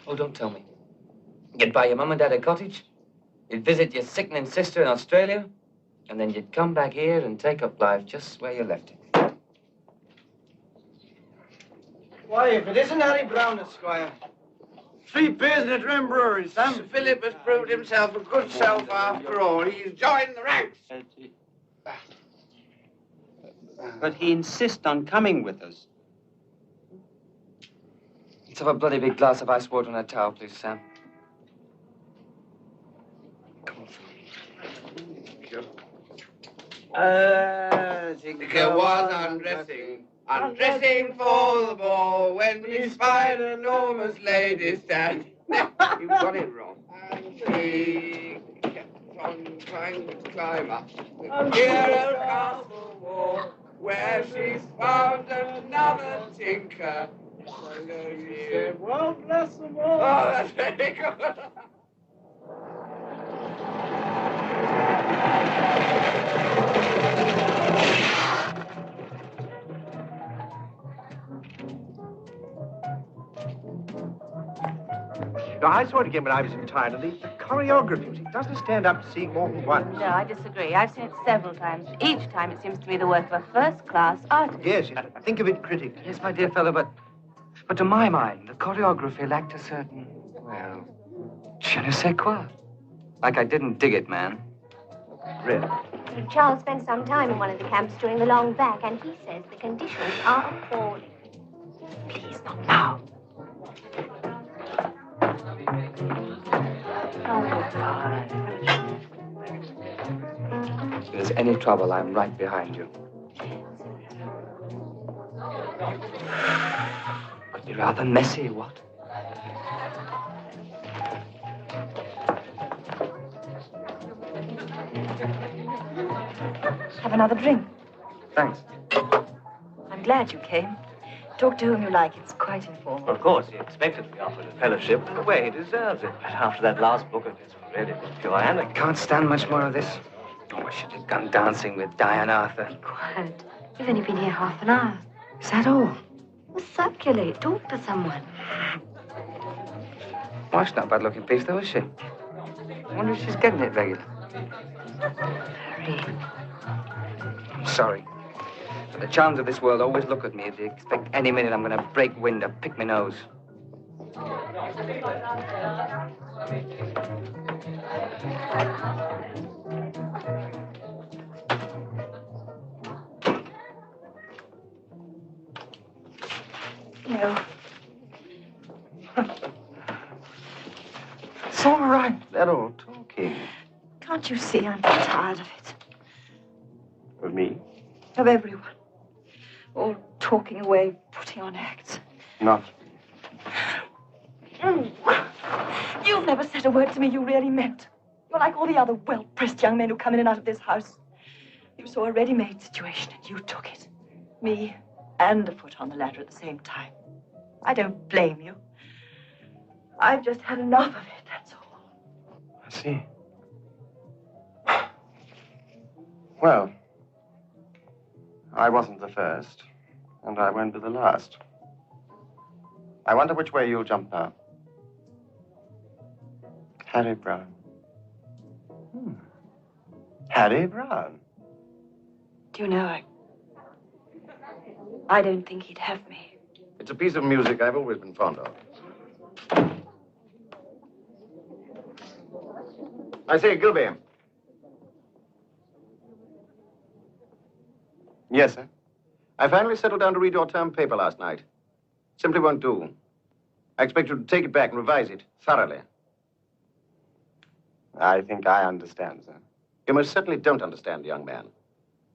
Oh, don't tell me. You'd buy your mum and dad a cottage, you'd visit your sickening sister in Australia, and then you'd come back here and take up life just where you left it. Why, if it isn't Harry Brown, Esquire. 3 beers and a drum brewery, Sam. Sir Philip has proved himself a good self after all. He's joined the ranks. But he insists on coming with us. Let's have a bloody big glass of ice water and a towel, please, Sam. Come on, Phil. Tinker was undressing for the ball when he spied an enormous lady standing. You got it wrong. And he kept on trying to climb up the hero castle wall, where she found another tinker. And he said, well, bless them all. oh, that's very good. Now, I saw it again when I was in Thailand. The choreography, it doesn't stand up to seeing more than once. No, I disagree. I've seen it several times. Each time it seems to be the work of a first-class artist. Yes, think of it critically. Yes, my dear fellow, but to my mind, the choreography lacked a certain, well, je ne sais quoi. Like I didn't dig it, man. Really? Charles spent some time in one of the camps during the long vac, and he says the conditions are appalling. Please, not now. If there's any trouble, I'm right behind you. Could be rather messy, what? Have another drink. Thanks. I'm glad you came. Talk to whom you like. It's quite informal. Of course, he expected to be offered a fellowship in a way he deserves it. But after that last book of his, really, it was pure anarchy. Can't stand much more of this. Oh, I should have gone dancing with Diane Arthur. Be quiet. You've only been here half an hour. Is that all? Well, circulate. Talk to someone. Wife's not a bad-looking piece, though, is she? I wonder if she's getting it regular. Harry. I'm sorry. But the charms of this world always look at me. They expect any minute I'm going to break wind or pick my nose. No. It's all right, they're all talking. Can't you see I'm tired of it? Of me? Of everyone. All talking away, putting on acts. Not. You've never said a word to me you really meant. You're like all the other well-pressed young men who come in and out of this house. You saw a ready-made situation and you took it. Me and a foot on the ladder at the same time. I don't blame you. I've just had enough of it, that's all. I see. Well, I wasn't the first, and I won't be the last. I wonder which way you'll jump now. Harry Brown. Harry Brown. Do you know, I don't think he'd have me. It's a piece of music I've always been fond of. I say, Gilby. Yes, sir. I finally settled down to read your term paper last night. Simply won't do. I expect you to take it back and revise it thoroughly. I think I understand, sir. You most certainly don't understand, young man.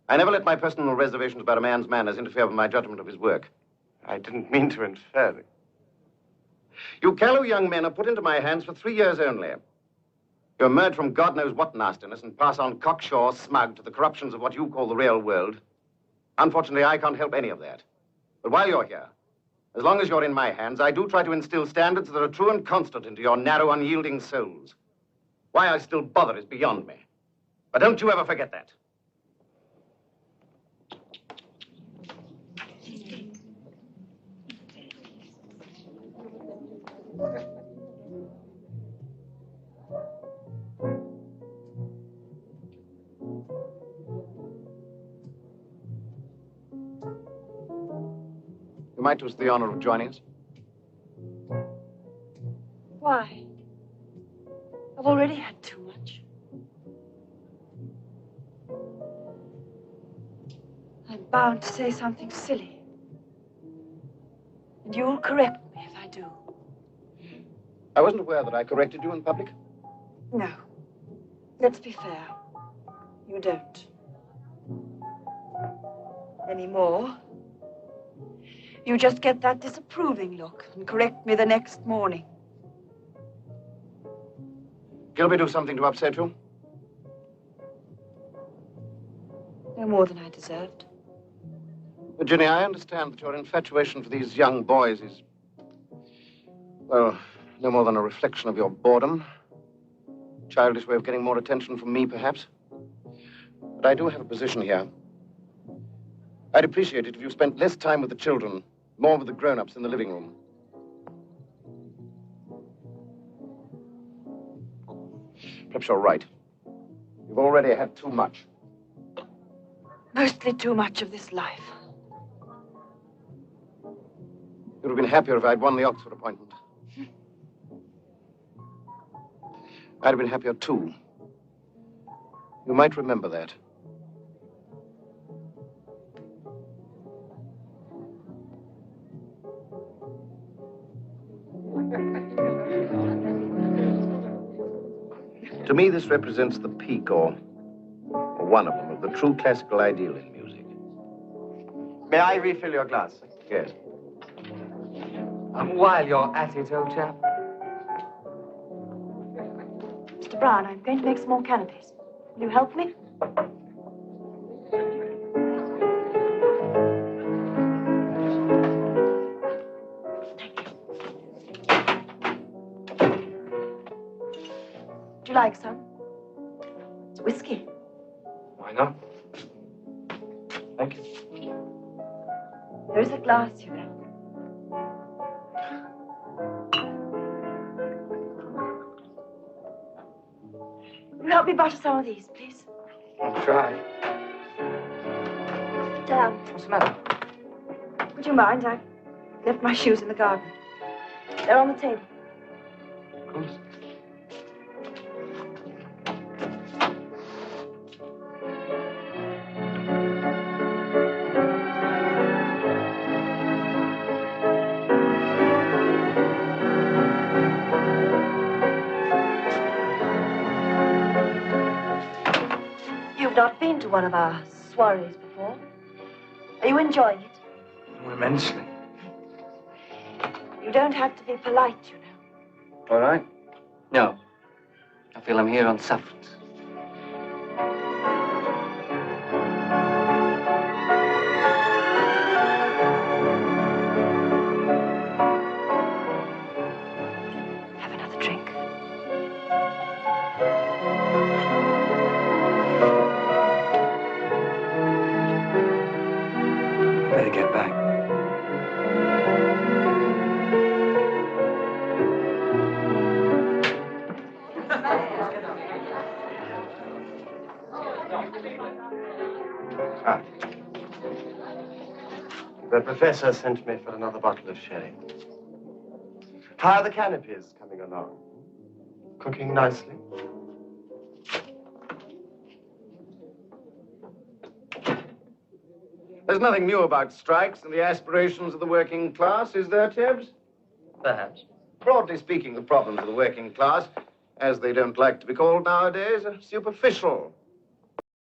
I never let my personal reservations about a man's manners interfere with my judgment of his work. I didn't mean to infer it. You callow young men are put into my hands for 3 years only. You emerge from God knows what nastiness and pass on cocksure, smug to the corruptions of what you call the real world. Unfortunately, I can't help any of that. But while you're here, as long as you're in my hands, I do try to instill standards that are true and constant into your narrow, unyielding souls. Why I still bother is beyond me. But don't you ever forget that. might do us the honor of joining us? Why? I've already had too much. I'm bound to say something silly. And you'll correct me if I do. I wasn't aware that I corrected you in public. No. Let's be fair. You don't. Anymore. You just get that disapproving look and correct me the next morning. Gilby do something to upset you? No more than I deserved. Virginia, I understand that your infatuation for these young boys is, well, no more than a reflection of your boredom. Childish way of getting more attention from me, perhaps. But I do have a position here. I'd appreciate it if you spent less time with the children, more with the grown-ups in the living room. Perhaps you're right. You've already had too much. Mostly too much of this life. You'd have been happier if I'd won the Oxford appointment. I'd have been happier, too. You might remember that. To me, this represents the peak, or one of them, of the true classical ideal in music. May I refill your glass? Yes. While you're at it, old chap. Mr. Brown, I'm going to make some more canapes. Will you help me? Thank you. Would you like some? It's whiskey. Why not? Thank you. There is a glass, you know. Will you help me butter some of these, please? I'll try. What's the matter? Would you mind? I left my shoes in the garden. They're on the table. Of course. You've not been to one of our soirees before. Are you enjoying it? Oh, immensely. You don't have to be polite, you know. All right? No. I feel I'm here on sufferance. Have another drink. Better get back. Ah. The professor sent me for another bottle of sherry. How are the canopies coming along? Cooking nicely? There's nothing new about strikes and the aspirations of the working class, is there, Tibbs? Perhaps. Broadly speaking, the problems of the working class, as they don't like to be called nowadays, are superficial.